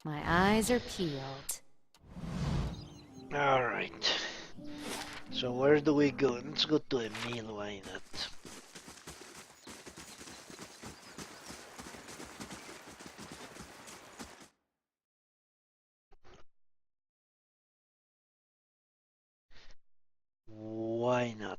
My eyes are peeled. Alright. So where do we go? Let's go to a meal, why not? Why not?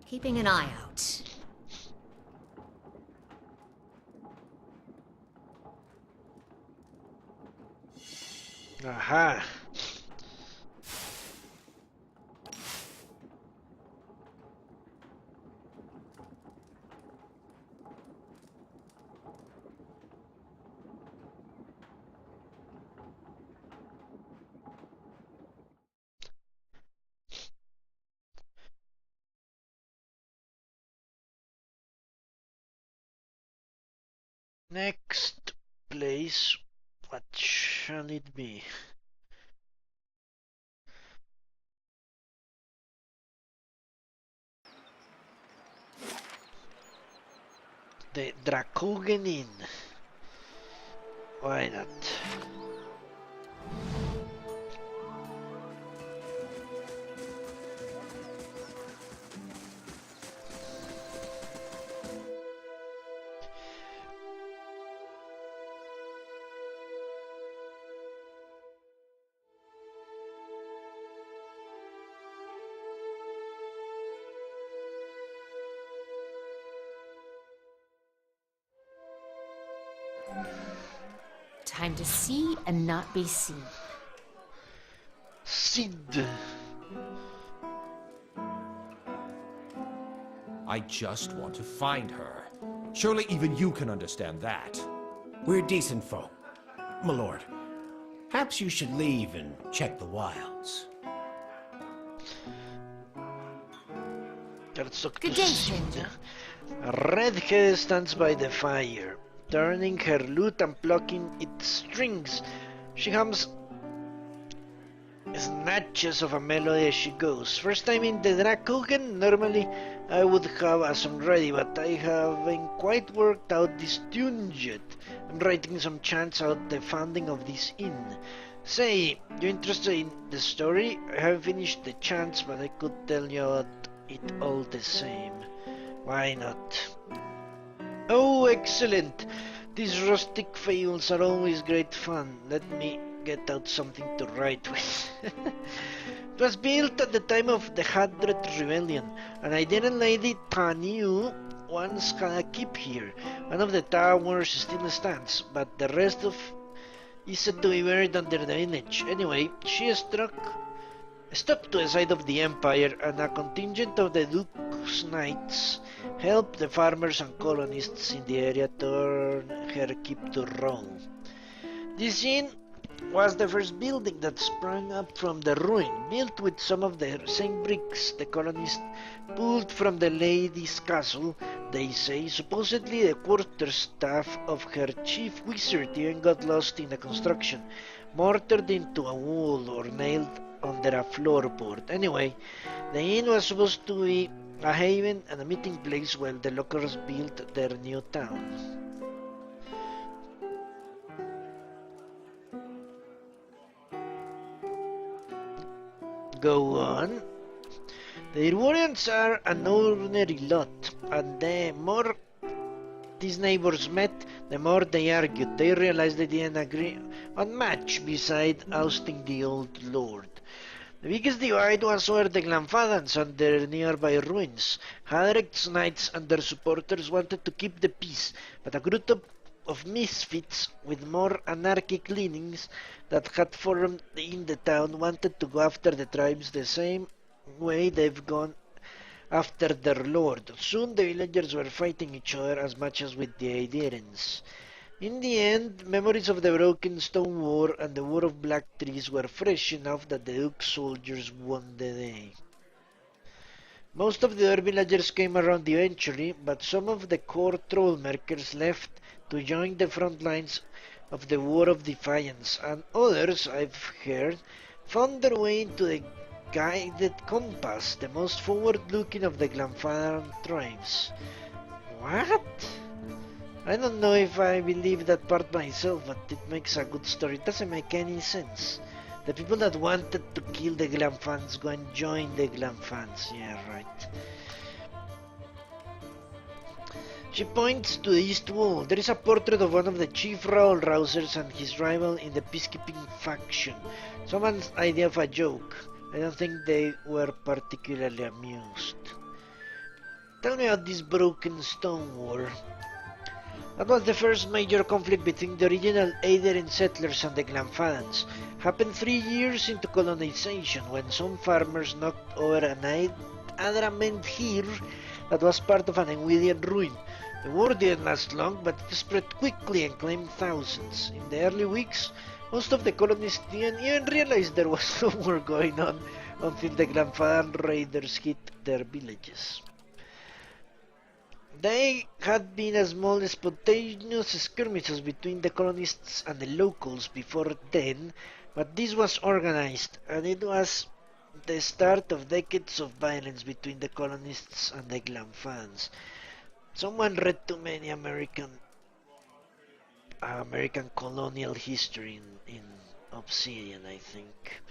Keeping an eye out. Aha! Next place, what shall it be? The Dracogen Inn. Why not? Time to see and not be seen. Sid. I just want to find her. Surely even you can understand that. We're decent folk, my lord. Perhaps you should leave and check the wilds. Let's talk Good to day, Sid. stranger. A redhead stands by the fire, turning her lute and plucking its strings. She hums snatches of a melody as she goes. First time in the Dracogen, normally I would have a song ready, but I haven't quite worked out this tune yet. I'm writing some chants out the founding of this inn. Say, you interested in the story? I haven't finished the chants, but I could tell you about it all the same. Why not? Oh, excellent! These rustic fables are always great fun. Let me get out something to write with. It was built at the time of the Hadred Rebellion, and I didn't Lady Tanu once had a keep here. One of the towers still stands, but the rest of is said to be buried under the village. Anyway, she stepped to the side of the Empire, and a contingent of the Duke's knights helped the farmers and colonists in the area turn her keep to roll. This inn was the first building that sprang up from the ruin, built with some of the same bricks the colonists pulled from the lady's castle, they say. Supposedly the quarterstaff of her chief wizard even got lost in the construction, mortared into a wall or nailed under a floorboard. Anyway, the inn was supposed to be a haven and a meeting place while the locals built their new town. Go on. The Irwarians are an ordinary lot, and the more these neighbors met, the more they argued. They realized they didn't agree on much beside ousting the old lord. The biggest divide was over the Glanfadans and their nearby ruins. Hadrek's knights and their supporters wanted to keep the peace, but a group of misfits with more anarchic leanings that had formed in the town wanted to go after the tribes the same way they've gone after their lord. Soon the villagers were fighting each other as much as with the adherents. In the end, memories of the Broken Stone War and the War of Black Trees were fresh enough that the Duke's soldiers won the day. Most of the other villagers came around eventually, but some of the core trollmakers left to join the front lines of the War of Defiance, and others, I've heard, found their way into the Guided Compass, the most forward-looking of the Glamfadan tribes. What? I don't know if I believe that part myself, but it makes a good story. It doesn't make any sense. The people that wanted to kill the Glamfans go and join the Glamfans. Yeah, right. She points to the east wall. There is a portrait of one of the chief rabble-rousers and his rival in the peacekeeping faction. Someone's idea of a joke. I don't think they were particularly amused. Tell me about this Broken Stone War. That was the first major conflict between the original Aetherin settlers and the Glamfadans. Happened 3 years into colonization when some farmers knocked over an adamant here that was part of an Enwidian ruin. The war didn't last long, but it spread quickly and claimed thousands. In the early weeks, most of the colonists didn't even realize there was no war going on until the Glamfadan raiders hit their villages. They had been a small spontaneous skirmishes between the colonists and the locals before then, but this was organized, and it was the start of decades of violence between the colonists and the Glamfans. Someone read too many American colonial history in Obsidian, I think.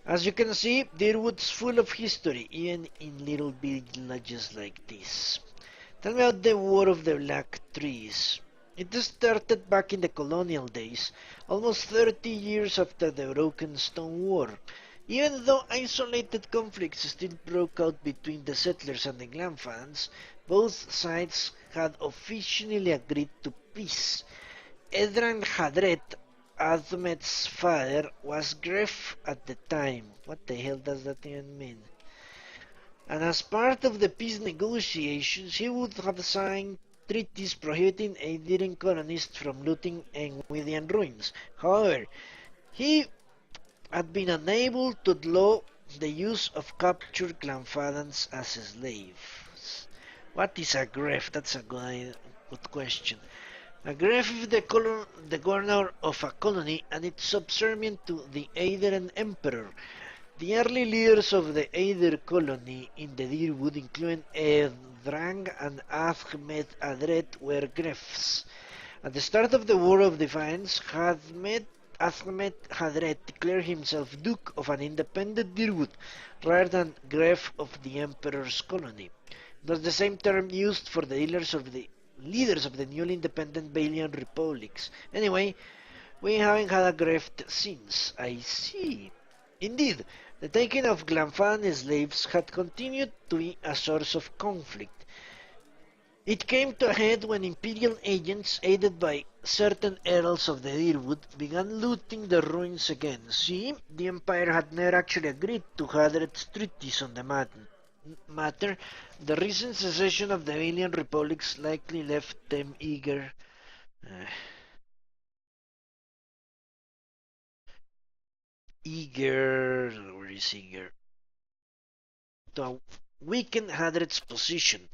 As you can see, Deerwood's full of history, even in little villages like this. Tell me about the War of the Black Trees. It started back in the colonial days, almost 30 years after the Broken Stone War. Even though isolated conflicts still broke out between the settlers and the Glamfans, both sides had officially agreed to peace. Edran Hadret, Ahmed's father, was Gref at the time. What the hell does that even mean? And as part of the peace negotiations, he would have signed treaties prohibiting Aetherin colonists from looting Enwidian ruins. However, he had been unable to allow the use of captured Glamfadans as slaves. What is a Gref? That's a good question. A Gref is the governor of a colony and it's subservient to the Aetherin Emperor. The early leaders of the Aether colony in the Deerwood, including Edrang and Ahmed Adret, were Grefs. At the start of the War of Defiance, Ahmed Hadret declared himself Duke of an independent Deerwood rather than Gref of the Emperor's colony. It was the same term used for the leaders of the newly independent Balian republics. Anyway, we haven't had a Gref since. I see. Indeed, the taking of Glamfadan slaves had continued to be a source of conflict. It came to a head when Imperial agents, aided by certain Earls of the Deerwood, began looting the ruins again. See, the Empire had never actually agreed to Hadret's treaties on the matter. The recent secession of the alien republics likely left them eager. Where is eager? To weaken Hadret's position.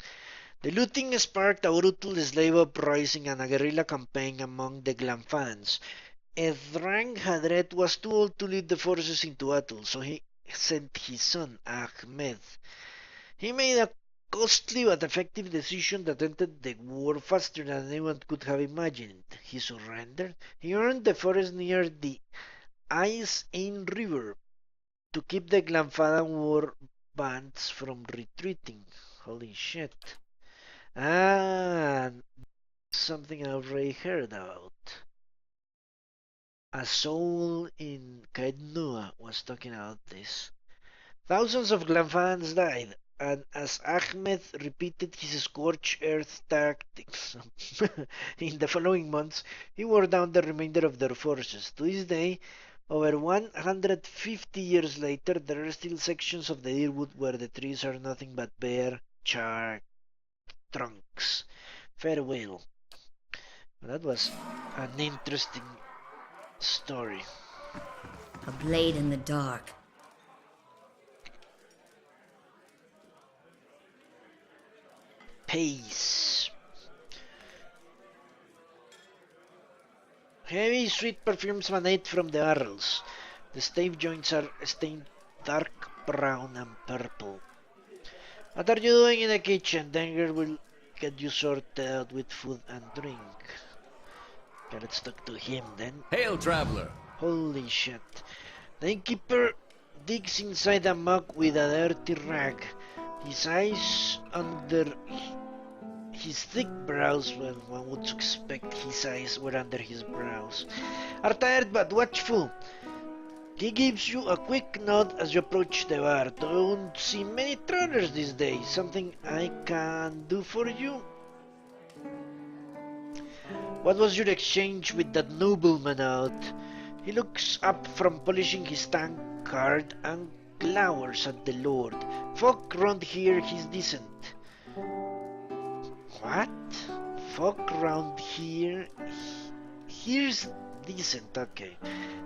The looting sparked a brutal slave uprising and a guerrilla campaign among the Glamfadans. Edrang Hadret was too old to lead the forces into battle, so he sent his son, Ahmed. He made a costly but effective decision that ended the war faster than anyone could have imagined. He surrendered. He earned the forest near the Ice Ain River to keep the Glamfadan war bands from retreating. Holy shit. Ah, something I already heard about. A soul in Kaidnua was talking about this. Thousands of Glamfadans died, and as Ahmed repeated his scorched earth tactics in the following months, he wore down the remainder of their forces. To this day, over 150 years later, there are still sections of the Deerwood where the trees are nothing but bare, charred trunks. Farewell. That was an interesting story. A blade in the dark. Pace. Heavy, sweet perfumes emanate from the barrels. The stave joints are stained dark brown and purple. What are you doing in the kitchen? Danger will get you sorted out with food and drink. Okay, let's talk to him then. Hail, traveler! Holy shit. The innkeeper digs inside a mug with a dirty rag. His eyes under his thick brows, well, one would suspect his eyes were under his brows, are tired but watchful. He gives you a quick nod as you approach the bar. Don't see many travelers these days. Something I can do for you? What was your exchange with that nobleman out? He looks up from polishing his tankard and glowers at the lord. Folk round here, he's decent. What? Folk round here's decent, okay.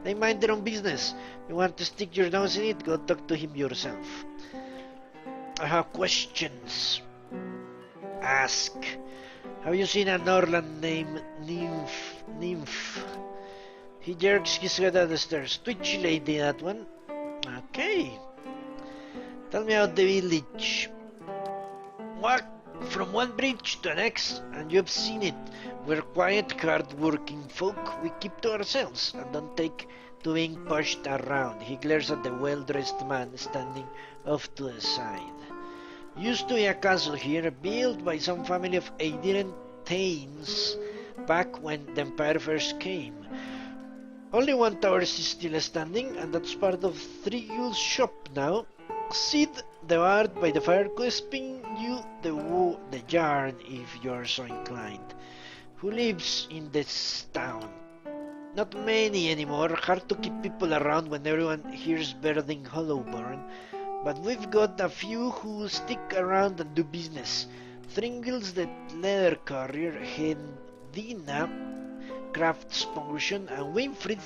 They mind their own business. You want to stick your nose in it? Go talk to him yourself. I have questions. Ask. Have you seen a Norland named Nymph? He jerks his head at the stairs. Twitchy lady, that one. Okay. Tell me about the village. Walk from one bridge to the next, and you've seen it. We're quiet, hard-working folk. We keep to ourselves and don't take to being pushed around. He glares at the well-dressed man standing off to the side. Used to be a castle here, built by some family of Adrian Thanes back when the Empire first came. Only one tower is still standing, and that's part of Three Gules' shop now. Sid, the bard by the fire, could spin you the yarn if you're so inclined. Who lives in this town? Not many anymore. Hard to keep people around when everyone here's Birding Hollowburn. But we've got a few who stick around and do business. Thringles the leather carrier, Hendina crafts potion, and Winfried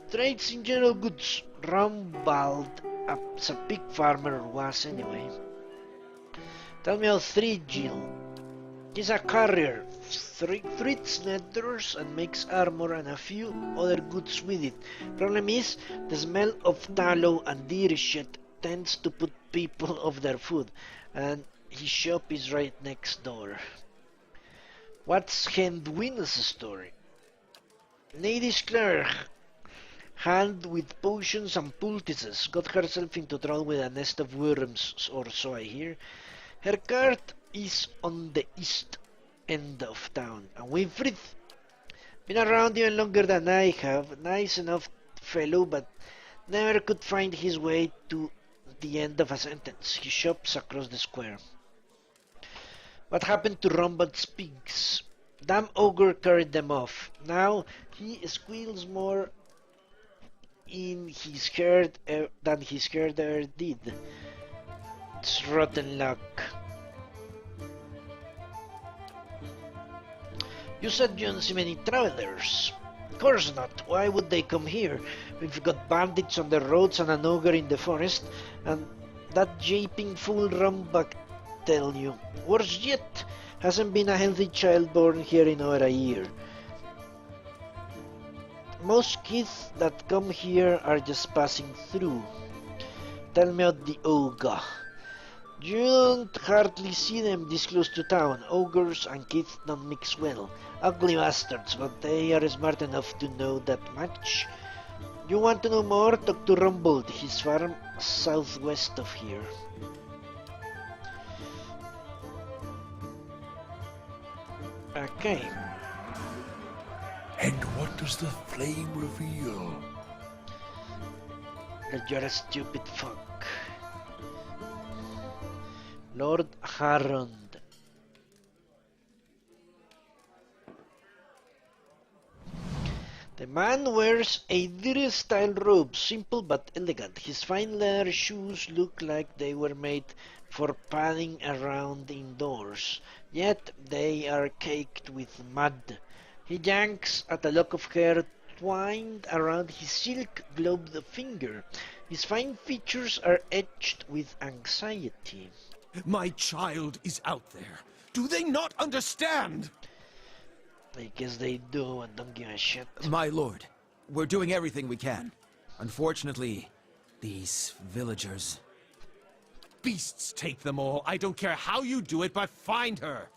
trades in general goods. Rumbald, a pig farmer was anyway. Tell me about Thrigil. He's a carrier, treats leathers and makes armor and a few other goods with it. Problem is, the smell of tallow and deer shit tends to put people off their food, and his shop is right next door. What's Hendwin's story? Lady Claire, hand with potions and poultices, got herself into trouble with a nest of worms or so I hear. Her cart is on the east end of town, and Winfried, been around even longer than I have, nice enough fellow, but never could find his way to the end of a sentence. He shops across the square. What happened to Rombad's pigs? Damn ogre carried them off. Now he squeals more in his herd than his herd ever did. It's rotten luck. You said you don't see many travelers. Of course not. Why would they come here? We've got bandits on the roads and an ogre in the forest, and that japing fool Rumbak tell you. Worse yet, hasn't been a healthy child born here in over a year. Most kids that come here are just passing through. Tell me about the ogre. You don't hardly see them this close to town. Ogres and kids don't mix well. Ugly bastards, but they are smart enough to know that much. You want to know more? Talk to Rumbold, his farm southwest of here. Okay. And what does the flame reveal? That you're a stupid fuck. Lord Harrond. The man wears a Diri-style robe, simple but elegant. His fine leather shoes look like they were made for padding around indoors, yet they are caked with mud. He yanks at a lock of hair twined around his silk-globed finger. His fine features are etched with anxiety. My child is out there. Do they not understand? I guess they do and don't give a shit. My lord, we're doing everything we can. Unfortunately, these villagers... Beasts take them all. I don't care how you do it, but find her.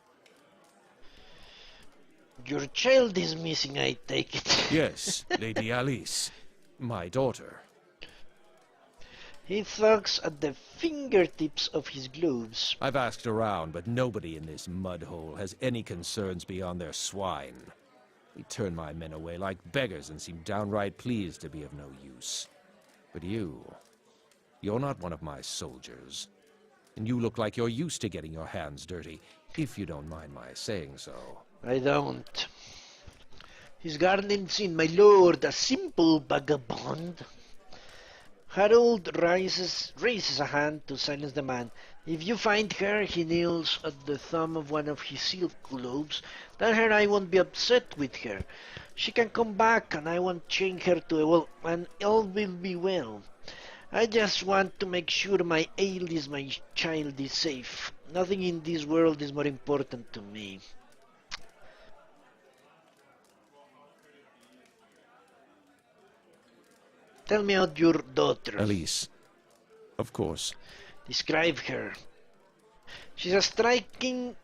Your child is missing, I take it. Yes, Lady Alice. My daughter. He thugs at the fingertips of his gloves. I've asked around, but nobody in this mud hole has any concerns beyond their swine. They turn my men away like beggars and seem downright pleased to be of no use. But you're not one of my soldiers. And you look like you're used to getting your hands dirty, if you don't mind my saying so. I don't. His guardian's in, my lord, a simple vagabond. Harold raises a hand to silence the man. If you find her, he kneels at the thumb of one of his silk globes. Tell her I won't be upset with her. She can come back and I won't chain her to a wall and all will be well. I just want to make sure my Alice, my child, is safe. Nothing in this world is more important to me. Tell me about your daughter. Alice. Of course. Describe her. She's a striking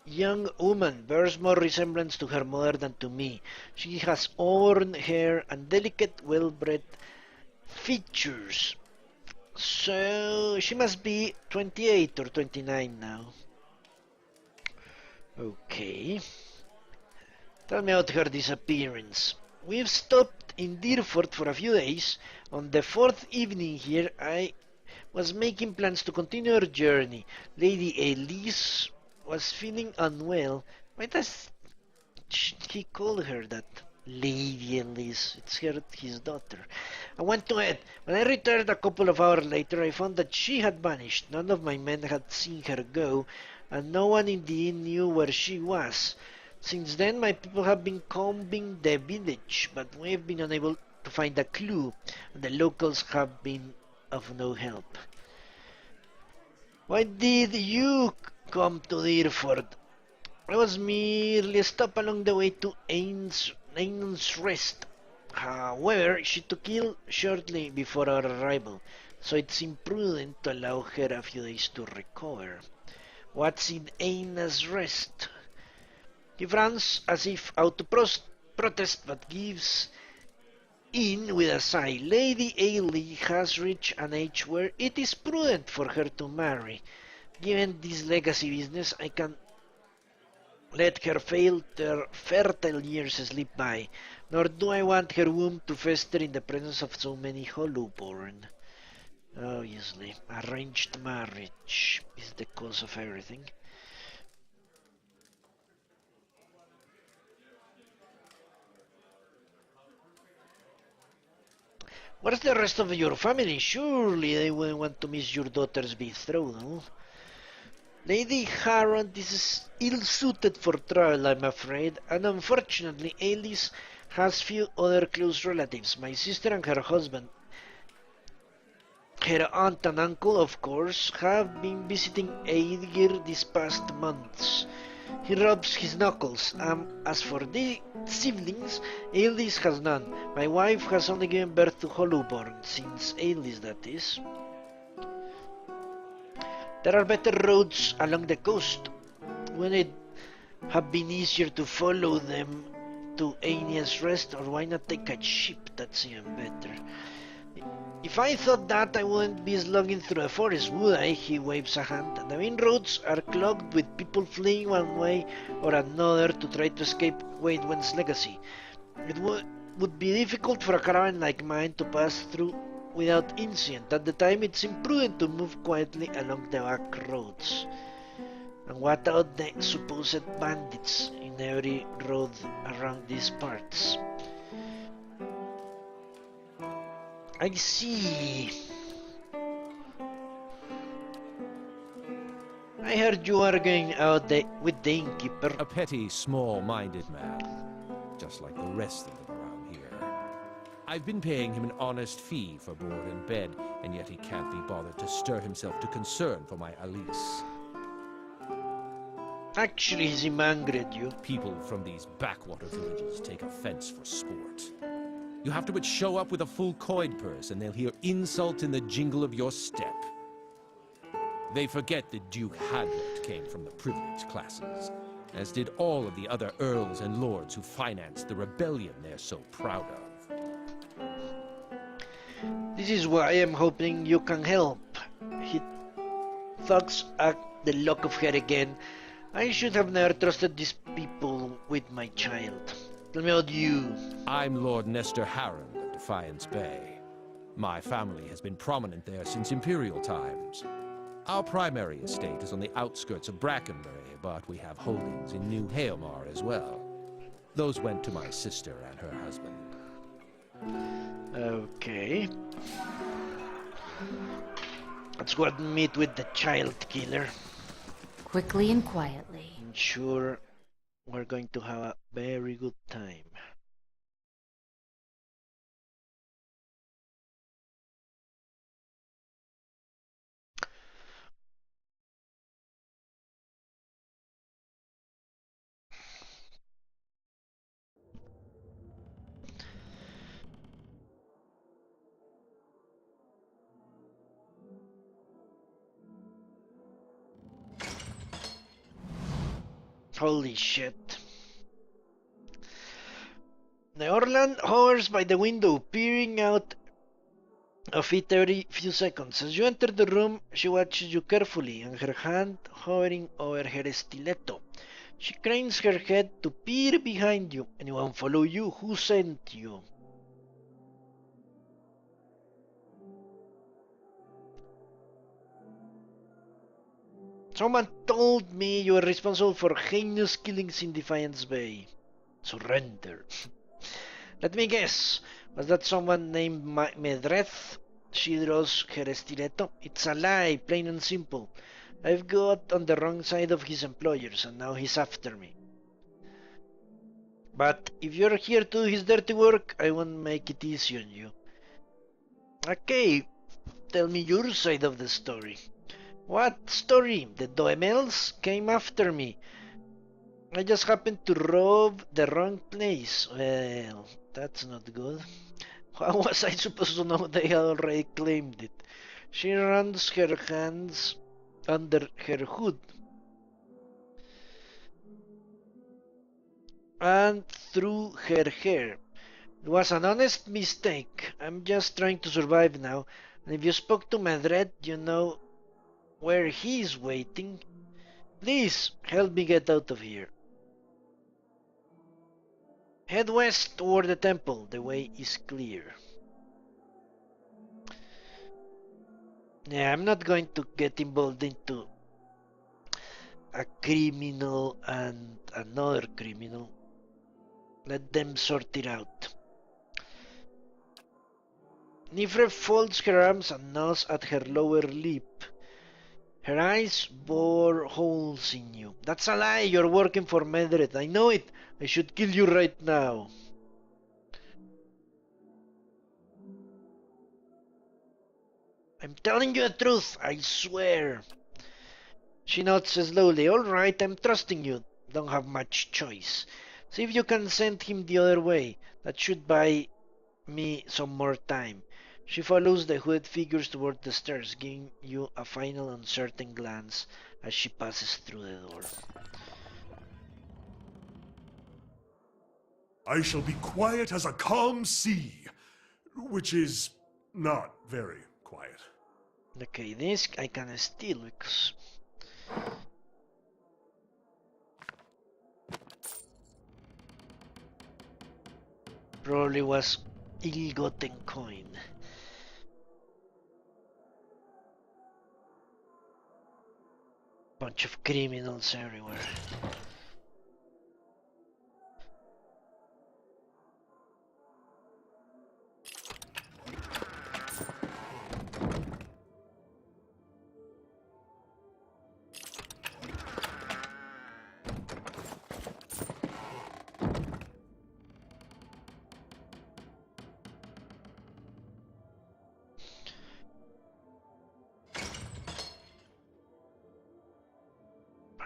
young woman, bears more resemblance to her mother than to me. She has auburn hair and delicate, well-bred features. So she must be 28 or 29 now. Okay. Tell me about her disappearance. We've stopped in Deerford for a few days. On the fourth evening here, I was making plans to continue our journey. Lady Elise was feeling unwell. Why does he call her that? Lady Elise. It's his daughter. I went to bed. When I returned a couple of hours later, I found that she had vanished. None of my men had seen her go, and no one in the inn knew where she was. Since then, my people have been combing the village, but we have been unable to find a clue, and the locals have been of no help. Why did you come to Deerford? I was merely a stop along the way to Ain's Rest. However, she took ill shortly before our arrival, so it's imprudent to allow her a few days to recover. What's in Ain's Rest? He frowns as if out to protest, but gives in with a sigh. Lady Ailey has reached an age where it is prudent for her to marry. Given this legacy business, I can let her fertile years slip by, nor do I want her womb to fester in the presence of so many hollowborn. Obviously, arranged marriage is the cause of everything. Where's the rest of your family? Surely they wouldn't want to miss your daughter's betrothal. Lady Harrod is ill-suited for travel, I'm afraid, and unfortunately Alice has few other close relatives. My sister and her husband, her aunt and uncle, of course, have been visiting Aegir these past months. He rubs his knuckles. As for the siblings, Alice has none. My wife has only given birth to Hollowborn, since Alice, that is. There are better roads along the coast. Wouldn't it have been easier to follow them to Ain's Rest, or why not take a ship? That's even better. If I thought that, I wouldn't be slogging through a forest, would I? He waves a hand. The main roads are clogged with people fleeing one way or another to try to escape Wadewen's legacy. It would be difficult for a caravan like mine to pass through without incident. At the time, it's imprudent to move quietly along the back roads. And what about the supposed bandits in every road around these parts? I see. I heard you are going out with the innkeeper. A petty, small-minded man, just like the rest of them around here. I've been paying him an honest fee for board and bed, and yet he can't be bothered to stir himself to concern for my Alice. Actually, he's angry at you. People from these backwater villages take offense for sport. You have to but show up with a full coin purse and they'll hear insult in the jingle of your step. They forget that Duke Hadlet came from the privileged classes, as did all of the other earls and lords who financed the rebellion they're so proud of. This is why I'm hoping you can help. He thugs at the lock of hair again. I should have never trusted these people with my child. Tell me about you. I'm Lord Nestor Harrond of Defiance Bay. My family has been prominent there since Imperial times. Our primary estate is on the outskirts of Brackenbury, but we have holdings in New Haomar as well. Those went to my sister and her husband. Okay. Let's go and meet with the child killer. Quickly and quietly. I'm sure we're going to have a very good time. Holy shit. The Orland hovers by the window, peering out of it every few seconds. As you enter the room, she watches you carefully, and her hand hovering over her stiletto. She cranes her head to peer behind you. Anyone follow you? Who sent you? Someone told me you were responsible for heinous killings in Defiance Bay. Surrender. Let me guess. Was that someone named Medreth? She draws her stiletto. It's a lie, plain and simple. I've got on the wrong side of his employers, and now he's after me. But if you're here to do his dirty work, I won't make it easy on you. Okay, tell me your side of the story. What story? The Doemels came after me. I just happened to rob the wrong place. Well, that's not good. How was I supposed to know they had already claimed it? She runs her hands under her hood and through her hair. It was an honest mistake. I'm just trying to survive now. And if you spoke to Madred, you know where he's waiting. Please, help me get out of here. Head west toward the temple. The way is clear. Yeah, I'm not going to get involved into a criminal and another criminal. Let them sort it out. Nifre folds her arms and gnaws at her lower lip. Her eyes bore holes in you. That's a lie. You're working for Medred. I know it. I should kill you right now. I'm telling you the truth. I swear. She nods slowly. All right, I'm trusting you. Don't have much choice. See if you can send him the other way. That should buy me some more time. She follows the hooded figures toward the stairs, giving you a final uncertain glance as she passes through the door. I shall be quiet as a calm sea, which is not very quiet. Okay, this I can steal because probably was ill-gotten coin. Bunch of criminals everywhere.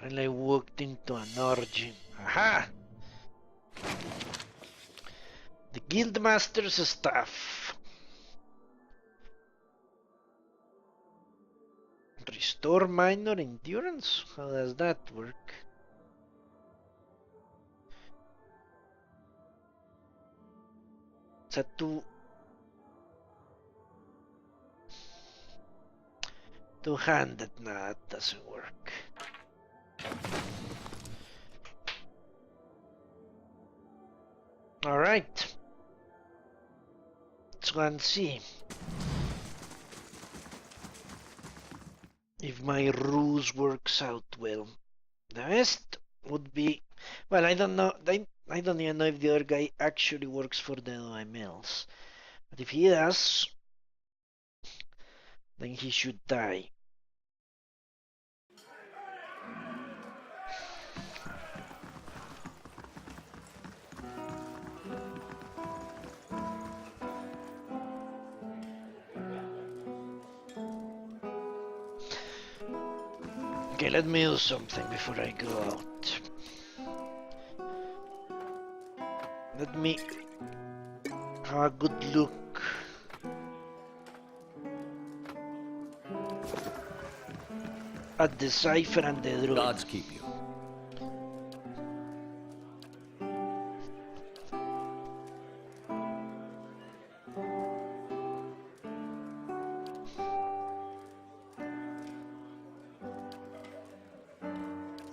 Apparently I walked into an orgy. Aha! The Guildmaster's staff. Restore minor endurance? How does that work? Is that two-handed? Nah, that doesn't work. Alright. Let's go and see if my ruse works out well. The best would be, well, I don't know. I don't even know if the other guy actually works for the OMLs. But if he does, then he should die. Okay, let me do something before I go out. Let me have a good look. At the cipher and the druid. Gods keep you.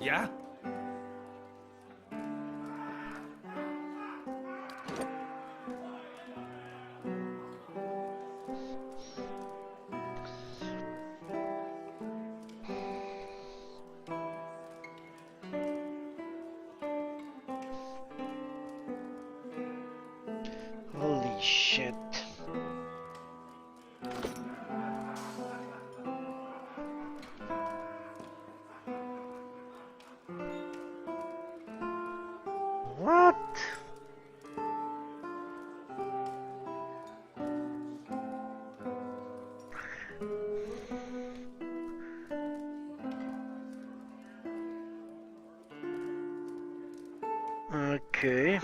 Yeah? Holy shit. What? Okay.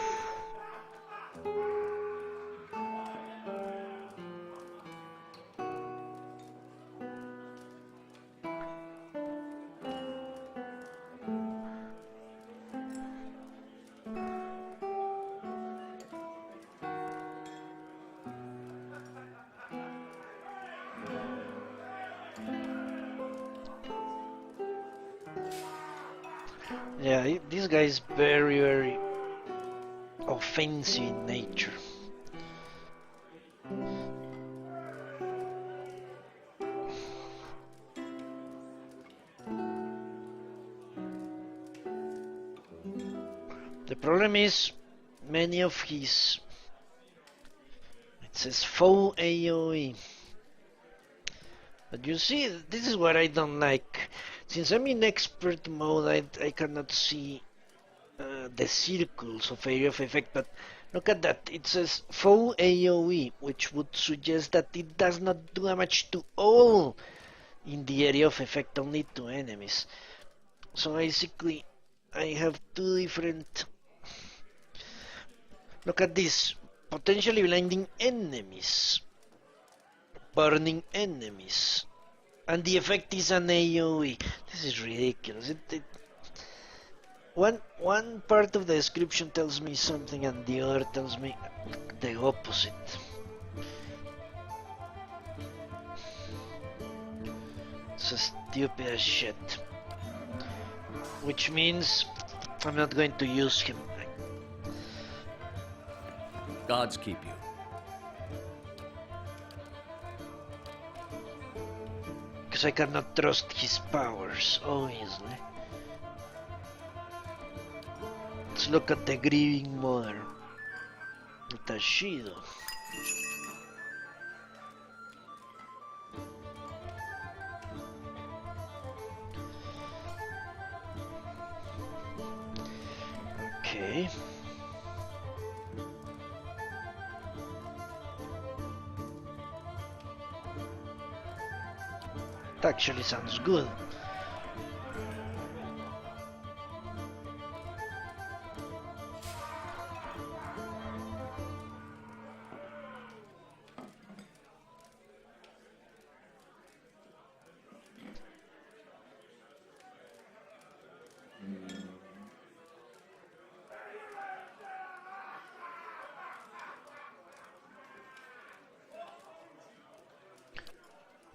Yeah, this guy is very, very offensive in nature. The problem is, many of his, it says faux AoE. But you see, this is what I don't like. Since I'm in expert mode, I cannot see the circles of area of effect, but look at that. It says faux AoE, which would suggest that it does not do damage to all in the area of effect, only to enemies. So basically, I have two different. Look at this. Potentially blinding enemies. Burning enemies. And the effect is an AoE. This is ridiculous. One part of the description tells me something and the other tells me the opposite. It's a stupid as shit. Which means I'm not going to use him. Gods keep you. Because I cannot trust his powers, obviously. Let's look at the grieving mother. Tashido. Okay. It actually sounds good.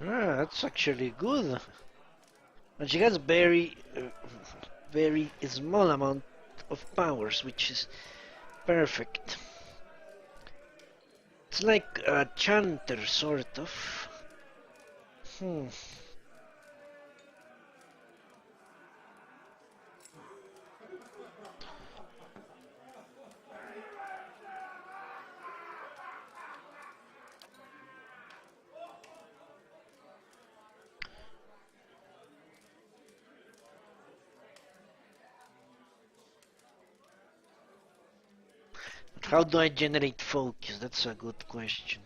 Ah, that's actually good. And she has very small amount of powers, which is perfect. It's like a chanter, sort of. Hmm. How do I generate focus? That's a good question.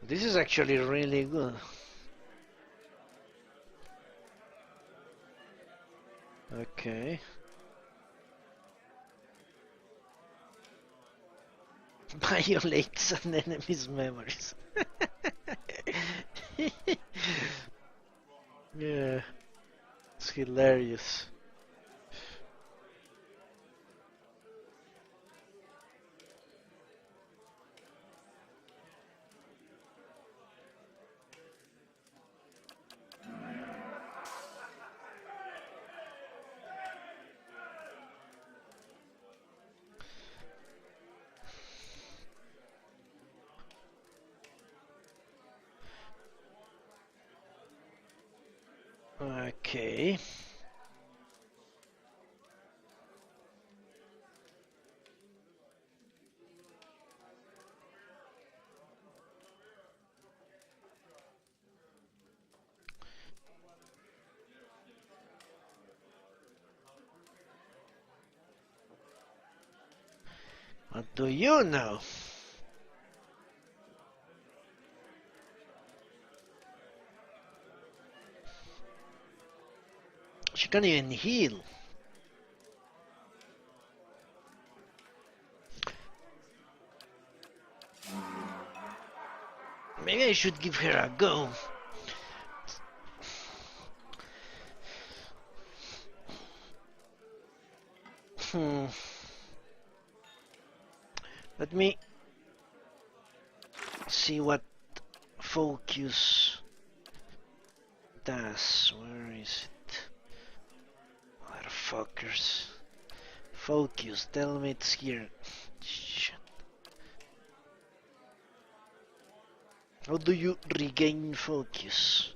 This is actually really good. Okay. Violates an enemy's memories. Yeah, it's hilarious. Okay. What do you know? She can't even heal. Maybe I should give her a go. Hmm. Let me see what focus does. Where is it? Motherfuckers. Focus. Tell me it's here. Shit. How do you regain focus?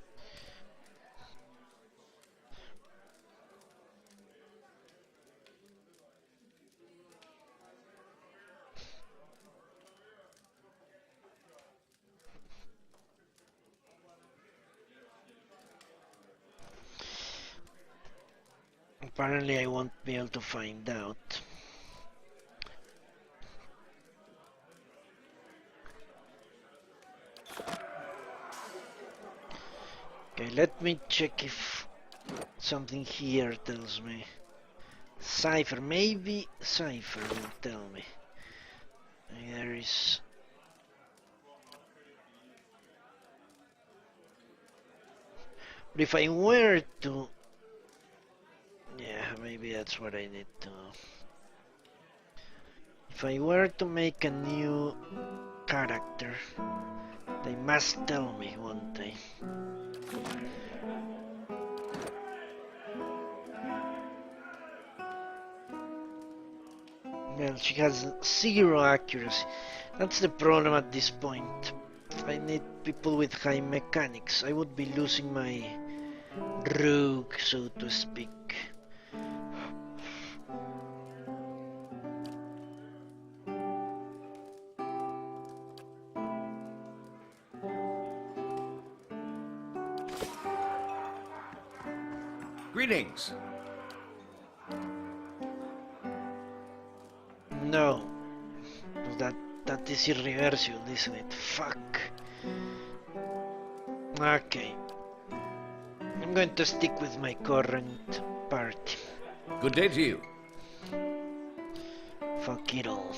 Apparently I won't be able to find out. Okay, let me check if something here tells me. Cipher, maybe Cipher will tell me. There is... But if I were to... Yeah, maybe that's what I need to... If I were to make a new character, they must tell me, won't they? Well, she has zero accuracy. That's the problem at this point. I need people with high mechanics. I would be losing my rogue, so to speak. Greetings. No. That is irreversible, isn't it? Fuck. Okay. I'm going to stick with my current party. Good day to you. Fuck it all.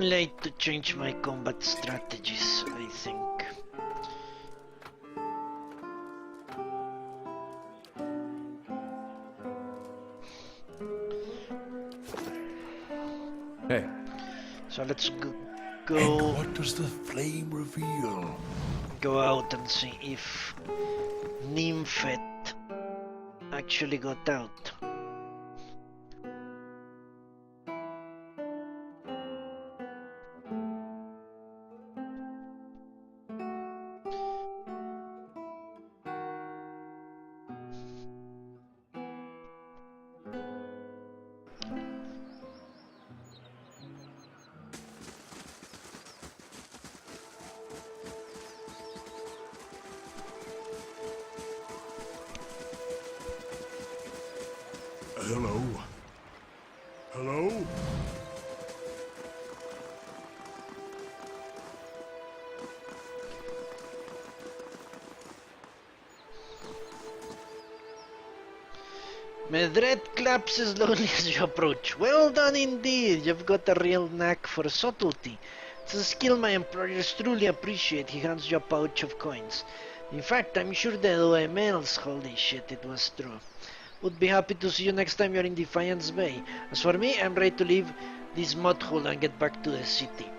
late to change my combat strategies, I think. Hey. So let's And go what does the flame reveal? go out and see if Nymphet actually got out. Hello? Hello? Medred claps slowly as you approach. Well done indeed. You've got a real knack for subtlety. It's a skill my employers truly appreciate. He hands you a pouch of coins. In fact, I'm sure the OMLs, holy shit, it was true. Would be happy to see you next time you're in Defiance Bay. As for me, I'm ready to leave this mud hole and get back to the city.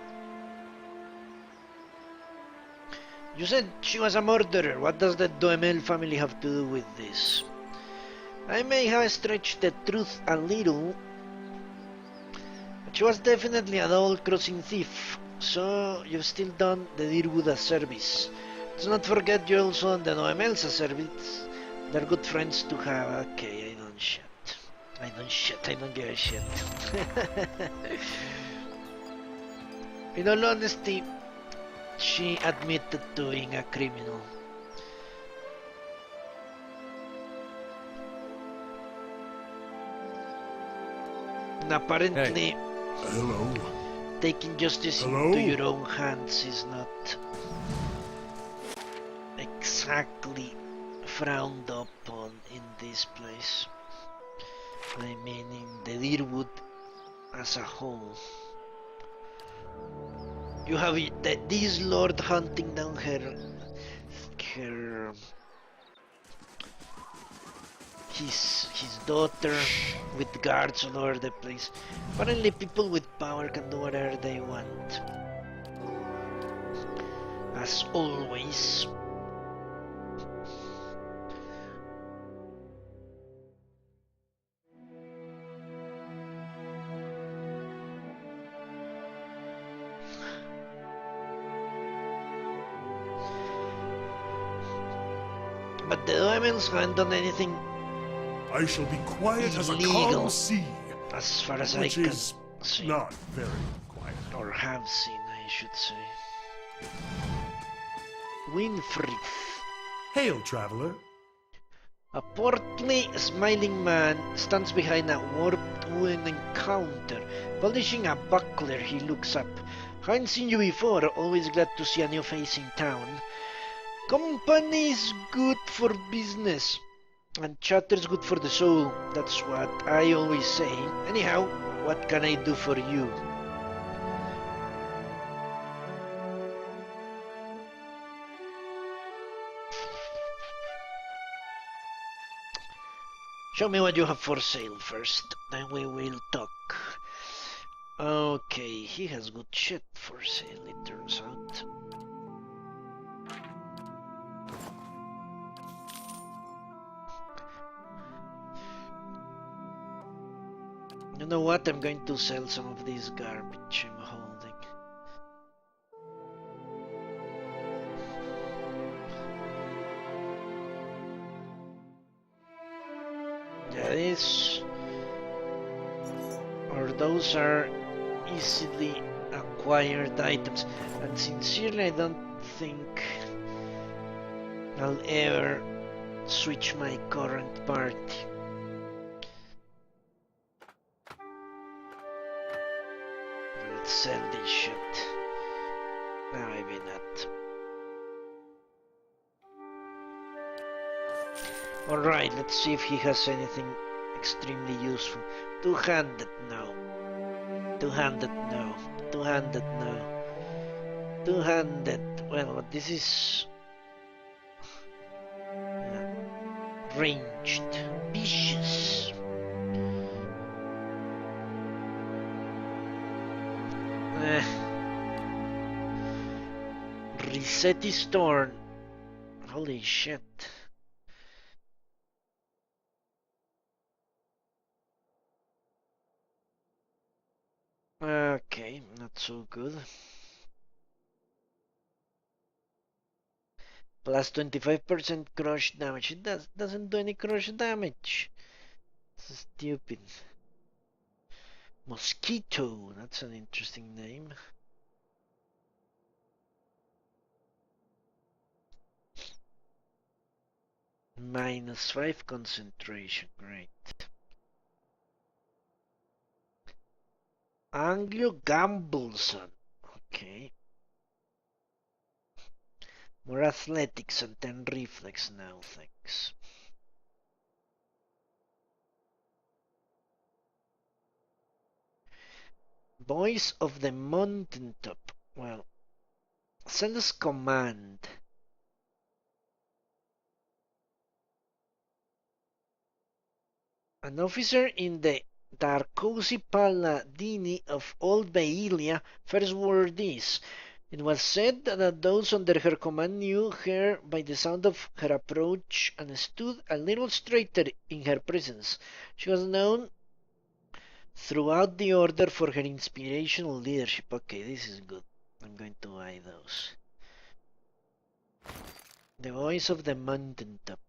You said she was a murderer. What does the Doemel family have to do with this? I may have stretched the truth a little, but she was definitely a double-crossing thief, so you've still done the Deerwood a service. Let's not forget you're also on the Noemel's a service. They're good friends to have. Okay, I don't shit. I don't give a shit. In all honesty, she admitted to being a criminal. And apparently, Hello? taking justice Hello? into your own hands is not exactly frowned upon in this place. I mean, in the Deerwood as a whole. You have this lord hunting down his daughter with guards all over the place. Apparently people with power can do whatever they want. As always. But the Doemels haven't done anything I shall be quiet as a Illegal. calm sea, as far as which I can is see. not very quiet. Or have seen, I should say. Winfrith. Hail, traveler. A portly, smiling man stands behind a warped wooden counter. Polishing a buckler, he looks up. Haven't seen you before, always glad to see a new face in town. Company is good for business, and chatter's good for the soul. That's what I always say. Anyhow, what can I do for you? Show me what you have for sale first, then we will talk. Okay, he has good shit for sale, it turns out. You know what? I'm going to sell some of this garbage I'm holding. Yeah, this or those are easily acquired items, and sincerely I don't think I'll ever switch my current party. Let's sell this shit. No, maybe not. Alright, let's see if he has anything extremely useful. Two-handed, no. Two-handed, no. Two-handed now. Two-handed. Well, but this is ranged. Vicious. Resetti Storm. Holy shit. Okay, not so good. Plus 25% crush damage. It doesn't do any crush damage. It's stupid. Mosquito. That's an interesting name. -5 concentration. Great. Anglo Gambleson. Okay. More athletics and 10 reflex now, thanks. Voice of the Mountaintop. Well, send us command. An officer in the Darkosi Paladini of Old Baelia first wore this. It was said that those under her command knew her by the sound of her approach and stood a little straighter in her presence. She was known throughout the order for her inspirational leadership. Okay, this is good. I'm going to buy those. The voice of the mountaintop.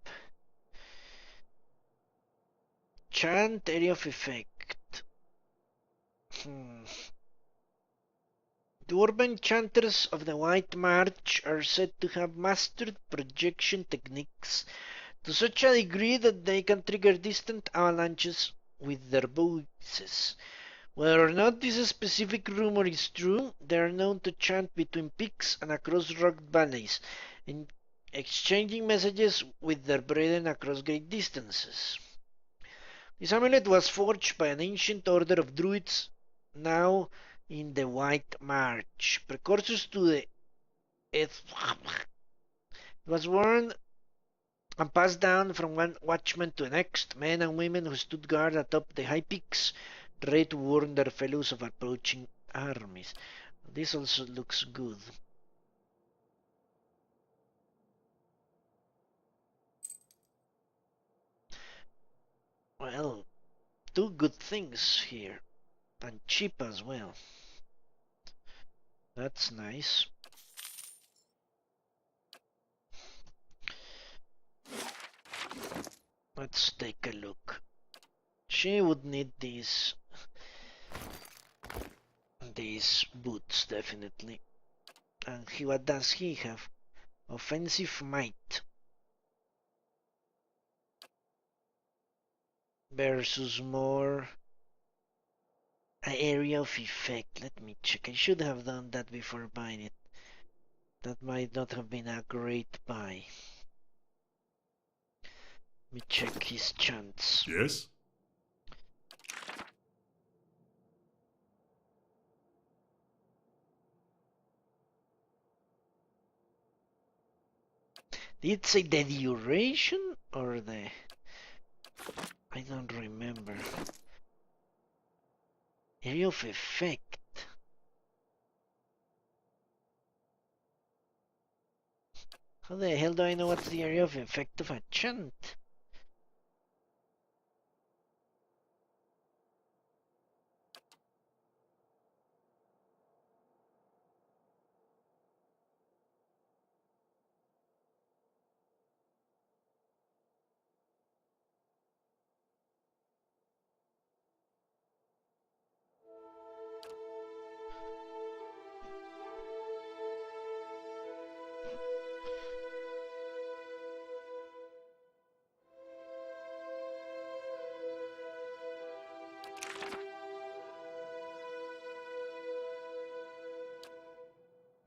Chant area of effect. The urban chanters of the White March are said to have mastered projection techniques to such a degree that they can trigger distant avalanches with their voices. Whether or not this specific rumor is true, they are known to chant between peaks and across rugged valleys, exchanging messages with their brethren across great distances. This amulet was forged by an ancient order of druids now in the White March, precursors to the it was worn and passed down from one watchman to the next. Men and women who stood guard atop the high peaks, ready to warn their fellows of approaching armies. This also looks good. Well, two good things here, and cheap as well. That's nice. Let's take a look. She would need these boots definitely. And what does he have? Offensive might versus more area of effect. Let me check. I should have done that before buying it. That might not have been a great buy. Let me check his chance. Yes? Did it say the duration or the... I don't remember. Area of effect. How the hell do I know what's the area of effect of a chant?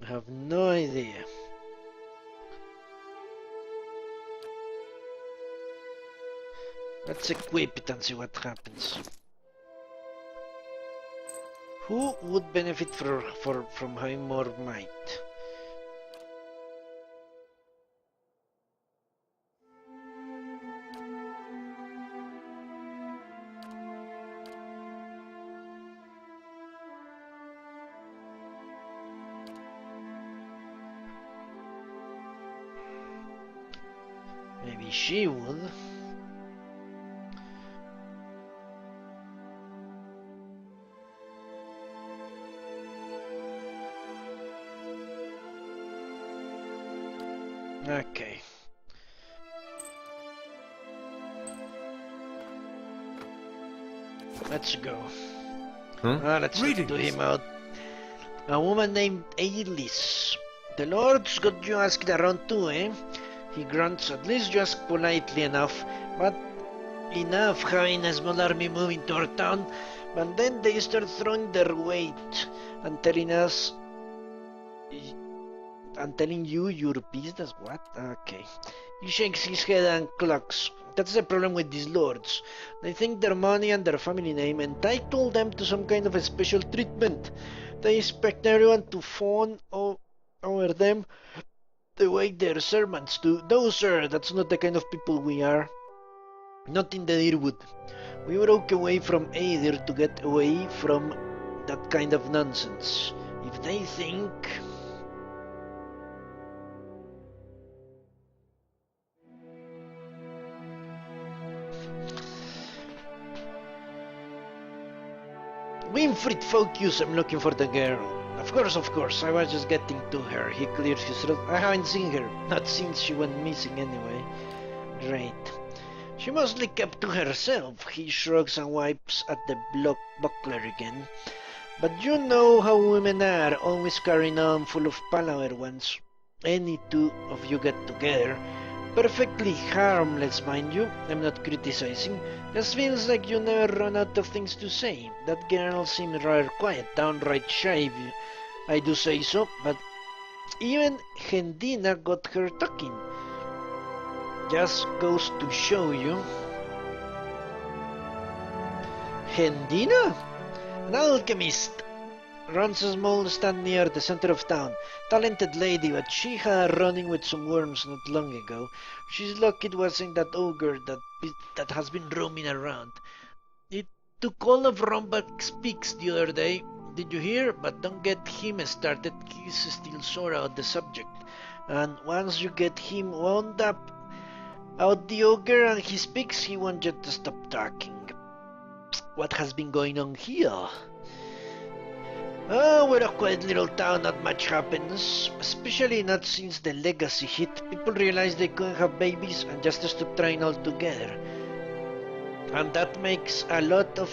I have no idea. Let's equip it and see what happens. Who would benefit from having more might? Maybe she would. Okay. Let's go. Let's talk to him out. A woman named Ailis. The Lord's got you asked around too, eh? He grunts. At least you ask politely enough. But enough having a small army moving to our town. But then they start throwing their weight and telling us... I'm telling you your business. What? Okay. He shakes his head and clucks. That's the problem with these lords. They think their money and their family name entitle them to some kind of a special treatment. They expect everyone to fawn over them the way their servants do. No, sir, that's not the kind of people we are. Not in the Deerwood. We broke away from Aether to get away from that kind of nonsense. If they think... Winfried, focus, I'm looking for the girl. Of course, I was just getting to her. He clears his throat. I haven't seen her, not since she went missing anyway. Great. She mostly kept to herself. He shrugs and wipes at the buckler again. But you know how women are, always carrying on full of palaver once any two of you get together. Perfectly harmless, mind you. I'm not criticizing. Just feels like you never run out of things to say. That girl seemed rather quiet, downright shy if I do say so, but even Hendina got her talking. Just goes to show you. Hendina? An alchemist. Runs a small stand near the center of town. Talented lady, but she had running with some worms not long ago. She's lucky it wasn't that ogre that has been roaming around. It took all of Rombach's pigs the other day. Did you hear? But don't get him started. He's still sore about the subject. And once you get him wound up out the ogre and his pigs, he wants you to stop talking. What has been going on here? Oh, we're a quiet little town, not much happens. Especially not since the legacy hit. People realized they couldn't have babies and just stopped trying altogether. And that takes a lot of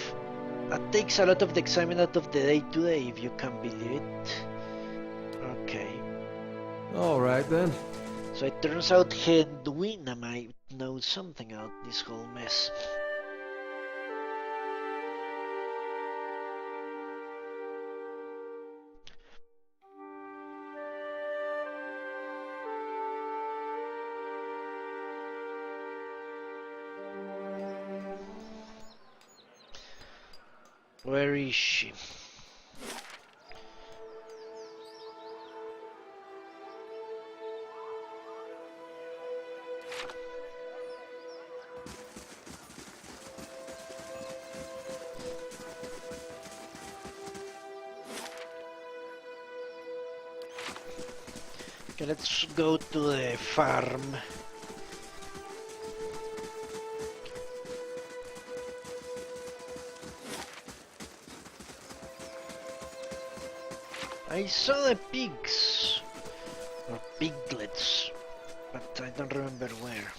the excitement out of the day-to-day, if you can believe it. Okay. Alright then. So it turns out Hedwina might know something about this whole mess. Where is she? Okay, let's go to the farm. I saw the pigs, or piglets, but I don't remember where.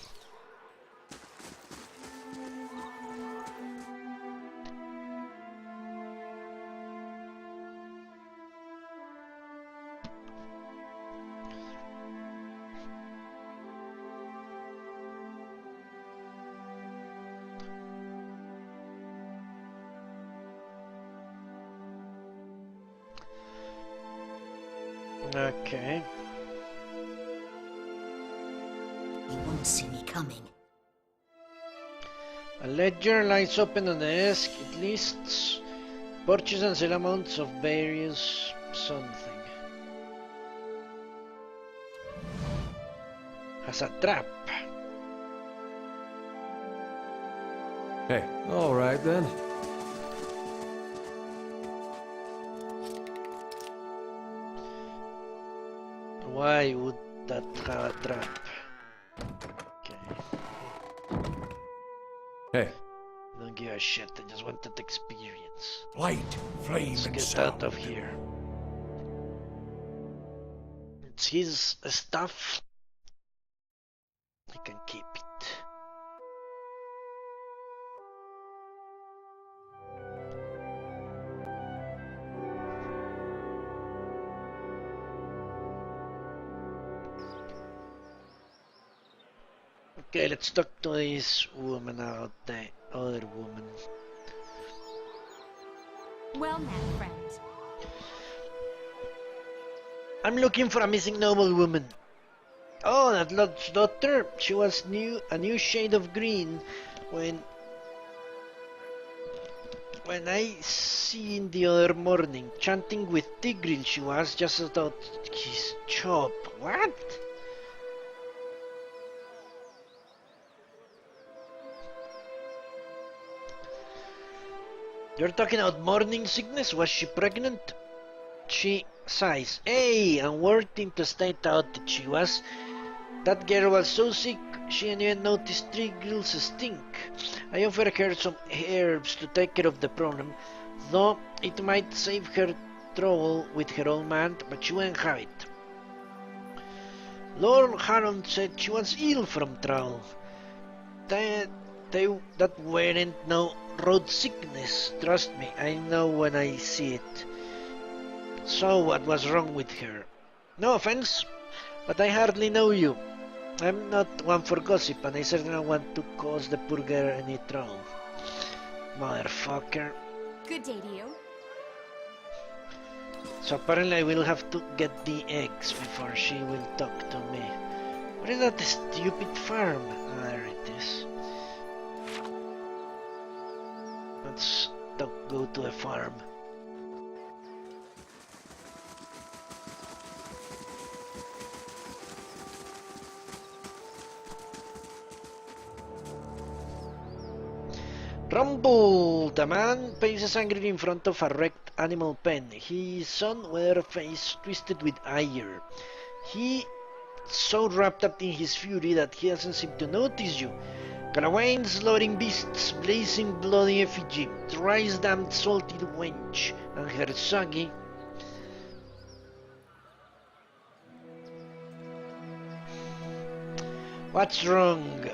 Okay. He won't see me coming. A ledger lies open on the desk. It lists Purchase and sell amounts of various something. As a trap. Hey. All right, then. Why would that have a trap? Okay. Hey. Don't give a shit, I just wanted experience. Light, flame, Let's and get sound. out of here. It's his stuff. I can keep it. Okay, let's talk to this woman out there, other woman. Well met, friend. I'm looking for a missing noble woman. Oh, that Lord's daughter. She was a new shade of green when I seen the other morning, chanting with Tigreal. She was just about his chop. What? You're talking about morning sickness? Was she pregnant? She sighs. Hey, and working to state out that she was. That girl was so sick, she didn't even notice Tigreal's stink. I offered her some herbs to take care of the problem, though it might save her trouble with her old man, but she wouldn't have it. Lord Harold said she was ill from travel. That weren't no road sickness. Trust me, I know when I see it. So what was wrong with her? No offense, but I hardly know you. I'm not one for gossip, and I certainly don't want to cause the poor girl any trouble. Motherfucker. Good day to you. So apparently I will have to get the eggs before she will talk to me. What is that stupid farm? Ah, there it is. Let's go to a farm. Rumble! The man paces angrily in front of a wrecked animal pen. His sun-weathered face twisted with ire. He so wrapped up in his fury that he doesn't seem to notice you. Galawain slaughtering beasts, blazing bloody effigy, thrice damned salted wench, and her soggy. What's wrong?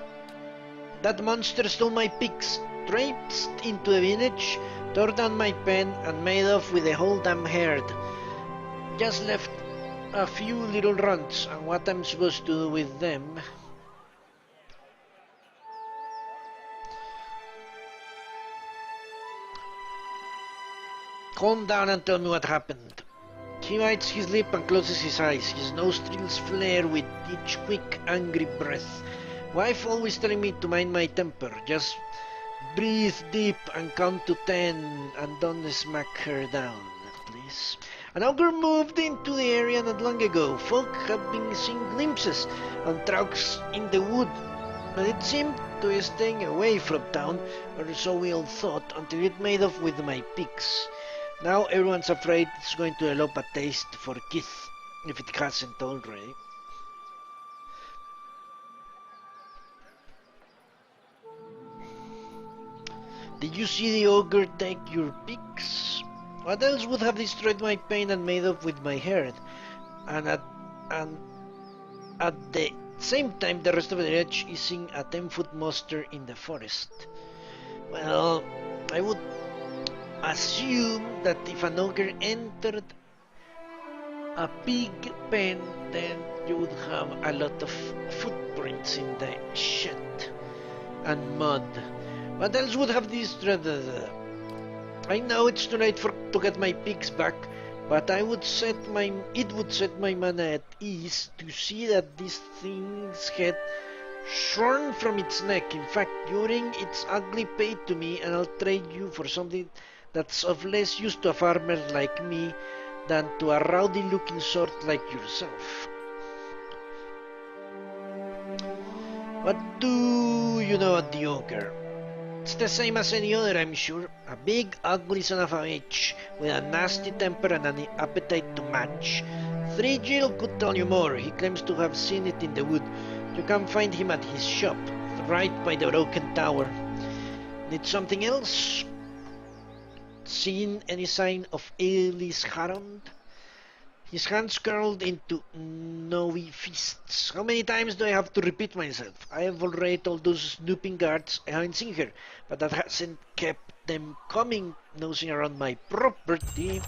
That monster stole my pigs, traipsed into the village, tore down my pen, and made off with the whole damn herd. Just left a few little runts, and what I'm supposed to do with them? Calm down and tell me what happened. He bites his lip and closes his eyes. His nostrils flare with each quick, angry breath. Wife always telling me to mind my temper. Just breathe deep and count to 10 and don't smack her down, please. An ogre moved into the area not long ago. Folk have been seeing glimpses on tracks in the wood, but it seemed to be staying away from town, or so we all thought, until it made off with my pigs. Now everyone's afraid it's going to develop a taste for Keith, if it hasn't already. Did you see the ogre take your pigs? What else would have destroyed my pain and made off with my herd? And at the same time, the rest of the village is seeing a 10-foot monster in the forest. Well, I would assume that if an ogre entered a pig pen, then you would have a lot of footprints in the shit and mud. What else would have destroyed? I know it's too late to get my pigs back, but it would set my mana at ease to see that this thing's head shorn from its neck. In fact, during its ugly paid to me, and I'll trade you for something that's of less use to a farmer like me than to a rowdy-looking sort like yourself. What do you know about the ogre? It's the same as any other, I'm sure. A big, ugly son of a bitch with a nasty temper and an appetite to munch. 3 Jill could tell you more. He claims to have seen it in the wood. You can find him at his shop, right by the broken tower. Need something else? Seen any sign of Ellis Harond? His hands curled into snowy fists. How many times do I have to repeat myself? I have already told those snooping guards I haven't seen her, but that hasn't kept them coming, nosing around my property.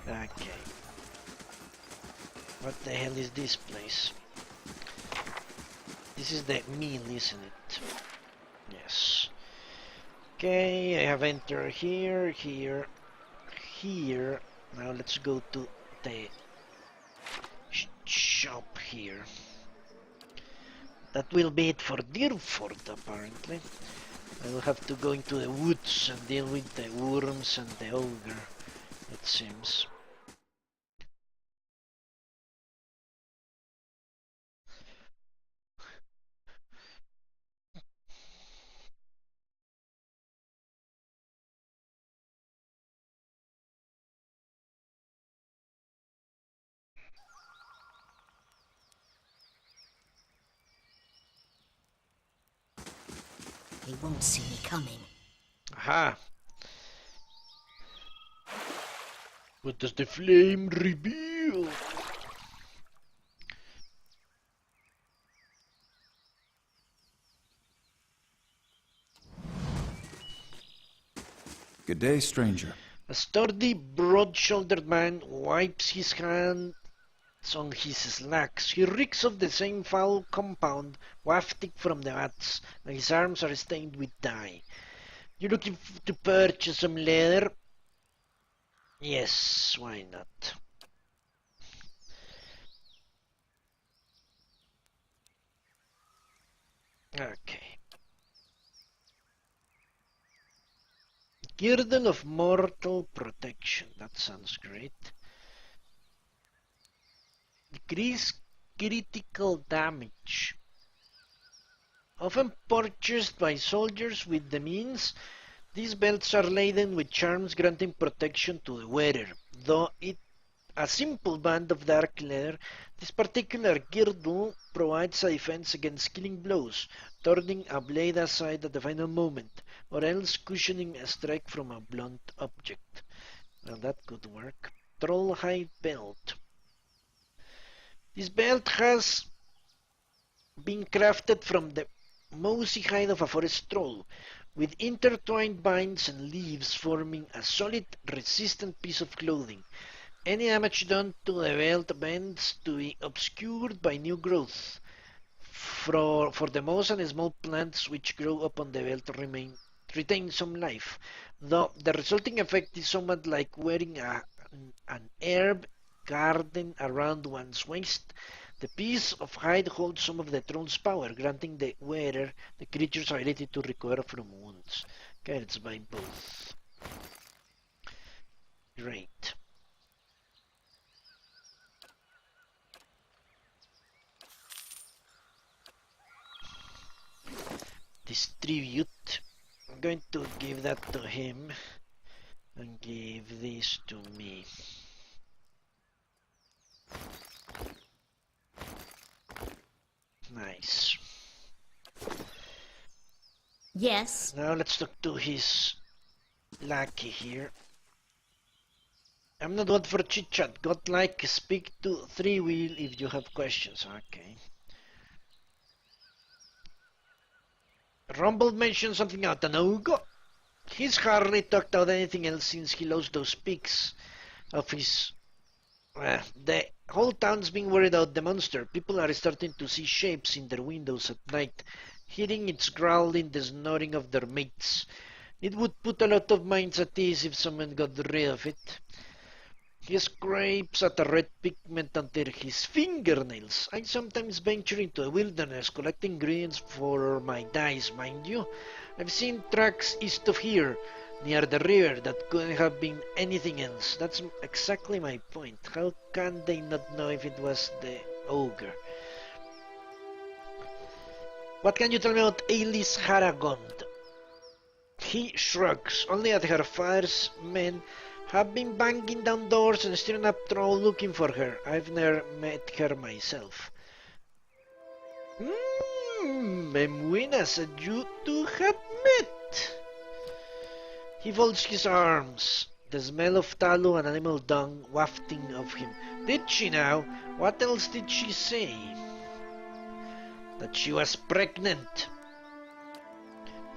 Okay. What the hell is this place? This is the mill, isn't it? Yes. Okay, I have entered here, here, here. Now let's go to the shop here. That will be it for Deerford, apparently. I will have to go into the woods and deal with the worms and the ogre, it seems. He won't see me coming. Aha! What does the flame reveal? Good day, stranger. A sturdy, broad-shouldered man wipes his hands on his slacks. He reeks of the same foul compound wafting from the vats, and his arms are stained with dye. You looking to purchase some leather? Yes, why not? Okay. Girdle of Mortal Protection. That sounds great. Decrease critical damage. Often purchased by soldiers with the means, these belts are laden with charms granting protection to the wearer. Though it a simple band of dark leather, this particular girdle provides a defense against killing blows, turning a blade aside at the final moment, or else cushioning a strike from a blunt object. Well, that could work. Trollhide belt. This belt has been crafted from the mossy hide of a forest troll, with intertwined vines and leaves forming a solid, resistant piece of clothing. Any damage done to the belt bends to be obscured by new growth. For the moss and small plants which grow upon the belt retain some life, though the resulting effect is somewhat like wearing an herb garden around one's waist. The piece of hide holds some of the troll's power, granting the wearer the creature's ability to recover from wounds. Okay, let's buy both. Great. Distribute. I'm going to give that to him and give this to me. Nice. Yes? Now let's talk to his lackey here. I'm not one for chit chat. Godlike, speak to Three Wheel if you have questions. Okay. Rumble mentioned something out an ogre. He's hardly talked about anything else since he lost those pics of his. The whole town's being worried about the monster. People are starting to see shapes in their windows at night, hearing its growling, the snoring of their mates. It would put a lot of minds at ease if someone got rid of it. He scrapes at a red pigment under his fingernails. I sometimes venture into the wilderness, collecting ingredients for my dyes, mind you. I've seen tracks east of here. near the river that couldn't have been anything else. That's exactly my point. How can they not know if it was the ogre? What can you tell me about Aelys Haragond? He shrugs. Only that her father's men have been banging down doors and stirring up trouble looking for her. I've never met her myself. Memuina said you two had met. He folds his arms, the smell of tallow and animal dung wafting of him. Did she now? What else did she say? That she was pregnant.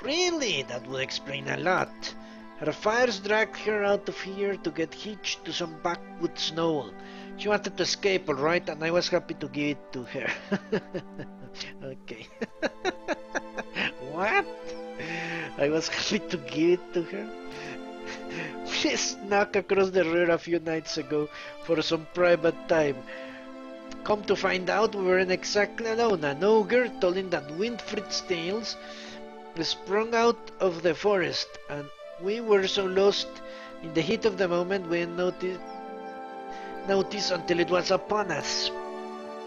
Really? That would explain a lot. Her fathers dragged her out of here to get hitched to some backwoods knoll. She wanted to escape, alright, and I was happy to give it to her. Okay. What? I was happy to give it to her? We snuck across the river a few nights ago for some private time. Come to find out, we weren't exactly alone. An ogre told him that Winfried's tales sprung out of the forest, and we were so lost in the heat of the moment we didn't notice until it was upon us.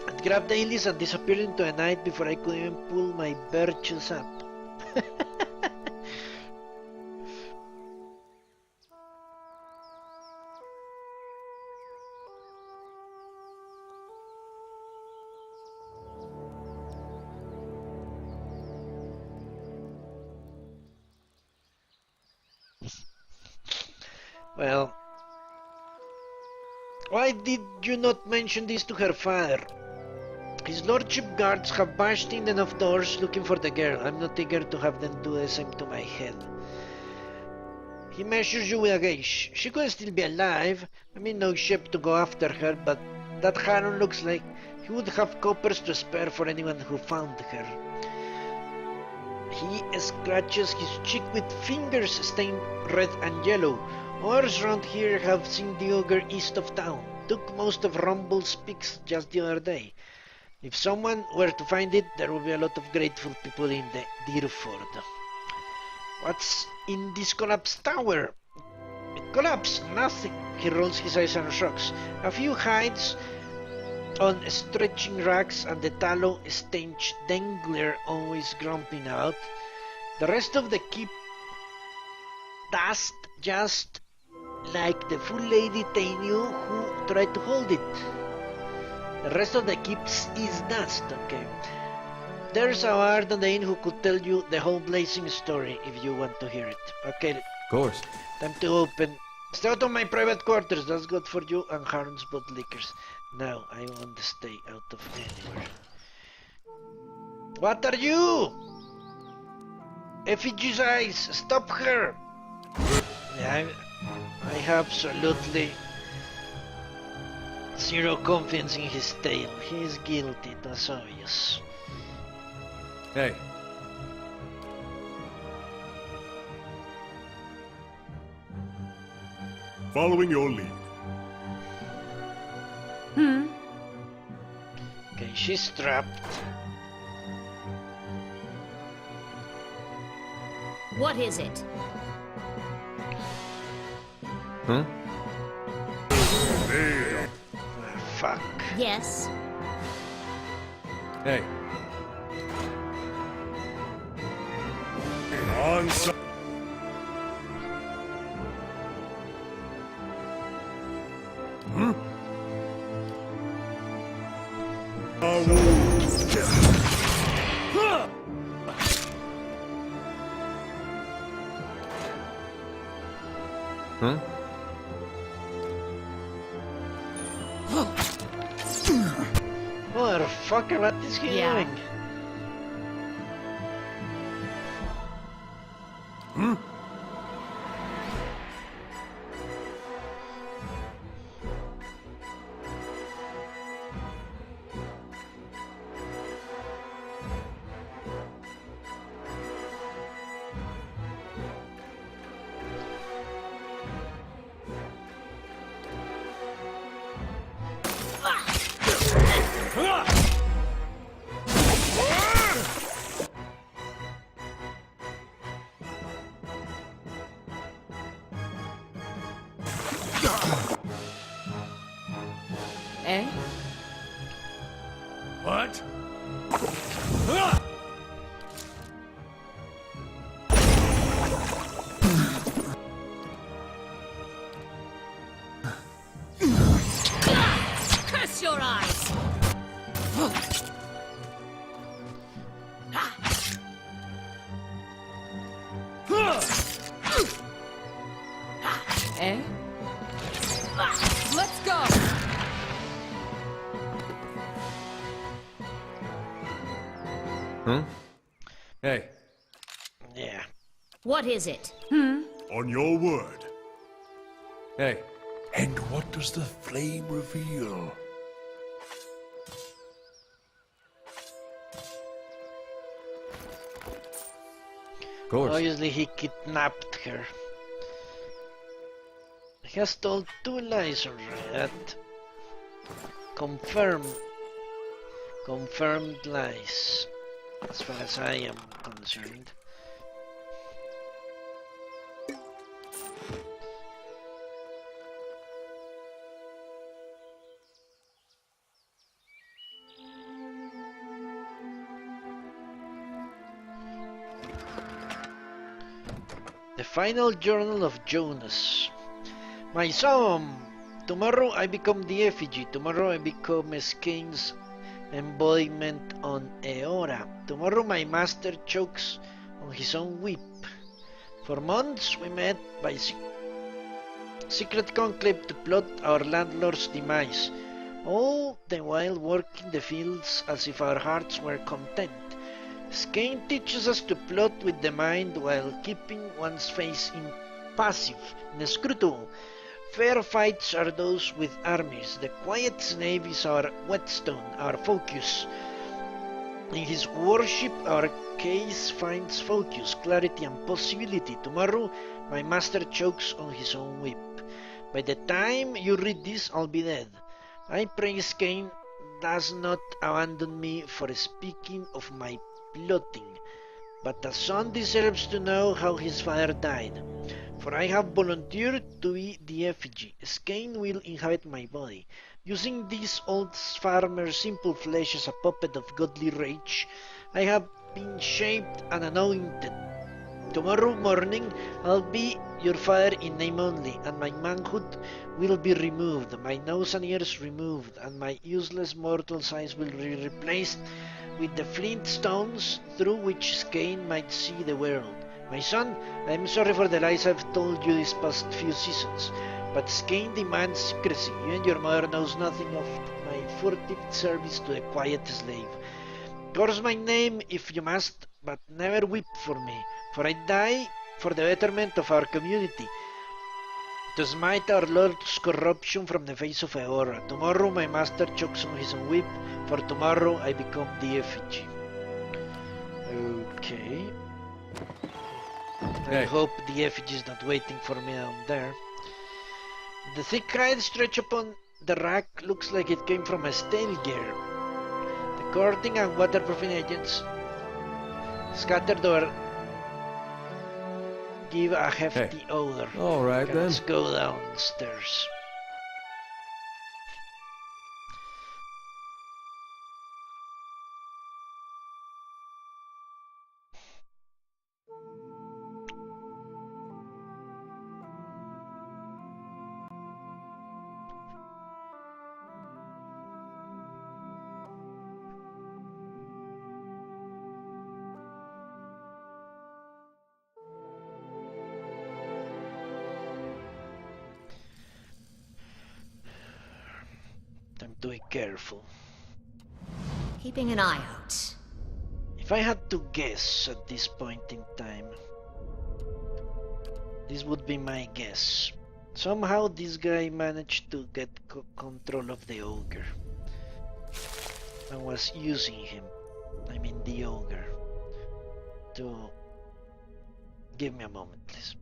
I grabbed Aelys and disappeared into the night before I could even pull my birches up. Well, why did you not mention this to her father? His lordship guards have bashed in enough doors looking for the girl. I'm not eager to have them do the same to my head. He measures you with a gaze. She could still be alive. I mean, no ship to go after her, but that Haron looks like he would have coppers to spare for anyone who found her. He scratches his cheek with fingers stained red and yellow. Others round here have seen the ogre east of town. Took most of Rumble's pigs just the other day. If someone were to find it, there will be a lot of grateful people in the Deerford. What's in this collapsed tower? It collapsed, nothing. He rolls his eyes and shrugs. A few hides on stretching racks and the tallow-stained dangler always grumping out. The rest of the keep dust just like the fool lady they knew who tried to hold it. The rest of the keeps is dust, okay? There's a guard on the inn who could tell you the whole blazing story if you want to hear it. Okay, Of course. time to open. Stay out of my private quarters, that's good for you and Harn's both liquors. Now, I want to stay out of anywhere. What are you? Effigy's eyes, stop her! Yeah, I have absolutely zero confidence in his tale. He is guilty, that's obvious. Hey, Following your lead. Okay, she's trapped. What is it? Huh? There. Ah, fuck. Yes. hey, On side. Huh? Motherfucker, what is he Yeah. doing? Curse your eyes! Eh? Let's go! Huh? Hey. Yeah. What is it? On your word. Hey. And what does the flame reveal? Of course. Obviously, he kidnapped her. He has told 2 lies already. That confirmed lies, as far as I am concerned. The final journal of Jonas. My son, tomorrow I become the effigy. Tomorrow I become Skane's embodiment on Eora. Tomorrow my master chokes on his own whip. For months we met by secret conclave to plot our landlord's demise, all the while working the fields as if our hearts were content. Skane teaches us to plot with the mind while keeping one's face impassive, inscrutable. Fair fights are those with armies. The quiet slave is our whetstone, our focus. In his worship, our case finds focus, clarity, and possibility. Tomorrow, my master chokes on his own whip. By the time you read this, I'll be dead. I pray Skane does not abandon me for speaking of my plotting, but the son deserves to know how his father died. For I have volunteered to be the effigy. Skane will inhabit my body. Using this old farmer's simple flesh as a puppet of godly rage, I have been shaped and anointed. Tomorrow morning I'll be your father in name only, and my manhood will be removed, my nose and ears removed, and my useless mortal eyes will be replaced with the flint stones through which Skane might see the world. My son, I am sorry for the lies I've told you these past few seasons, but Skane demands secrecy. You and your mother knows nothing of my furtive service to the quiet slave. Curse my name if you must, but never weep for me, for I die for the betterment of our community, to smite our Lord's corruption from the face of Eora. Tomorrow my master chokes on his own whip, for tomorrow I become the effigy. Okay. I hope the effigy is not waiting for me down there. The thick hide stretched upon the rack looks like it came from a stale gear. The cording and waterproofing agents scattered over give a hefty odor. All right, Okay, then. let's go downstairs. Time to be careful. Keeping an eye out. If I had to guess at this point in time, this would be my guess. Somehow this guy managed to get control of the ogre and was using him, I mean the ogre, to... Give me a moment, please.